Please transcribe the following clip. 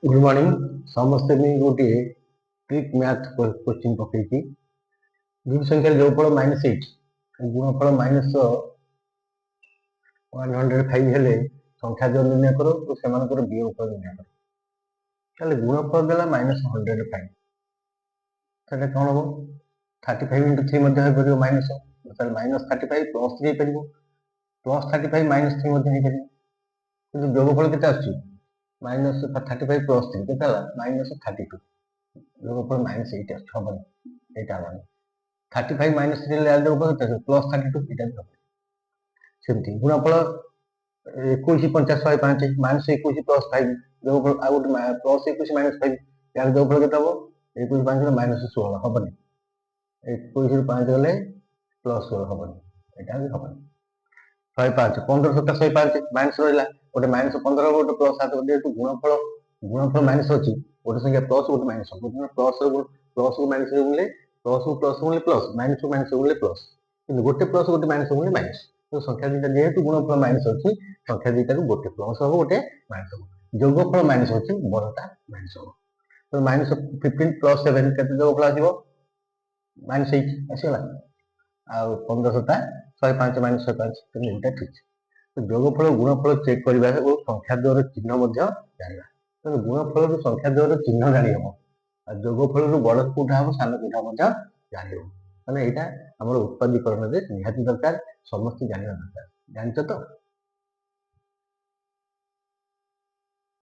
good morning समस्ते में गोटे ट्रिक मैथ क्वेश्चन पकई दुई संख्या जोगफल -8 गुणफल -105 हेले संख्या जो निर्णय करो तो से वियोगफल निर्णय करो ताले गुणफल देला -105 ताले कौन हम 35 × 3 माइनस -35 + 3 हो +35 -3 किंतु जोगफल केते आछी -35 + 3 केते -32 जोगफल -8 हबन एटा हबन 35 -3 ले जोगफल केते +32 एटा हबन सेमती गुणफल 21 50 105 -21 + 5 जोगफल आ गोटे +21 -5 यार जोगफल केते हबो 21 5 -16 हबन 21 ରୁ 5 गले +16 हबन एटा भी हबन 105 15 7 105 माइनस रहिला गोटे -15 गोटे +7 जेहेतु गुणफल माइनस अछि गोटे संख्या प्लस गोटे माइनस गोटे प्लस को माइनस गुणले प्लस को प्लस गुणले प्लस माइनस को माइनस गुणले प्लस किंतु गोटे प्लस गोटे माइनस गुणले माइनस तो संख्या दुटा जेहेतु गुणफल माइनस अछि संख्या दुटा को गोटे प्लस हो गोटे माइनस हो जोगफल माइनस अछि बड़टा माइनस हो तो -15 + 7 केते जोगफल आसीबो -8 आसीला आ 15 7 105 -105 तो एटा ठीक तो जोगफल गुणफल चेक करबा को संख्या द्वारा चिन्ह मध्य जानला तो गुणफल रो संख्या द्वारा चिन्ह जानि हम आ जोगफल रो बड़ कोठा हम सान कोठा मध्य जानि हम माने एटा हमर उत्पादीकरण रे निहाती दरकार समस्त जानिबा दरकार जानछ तो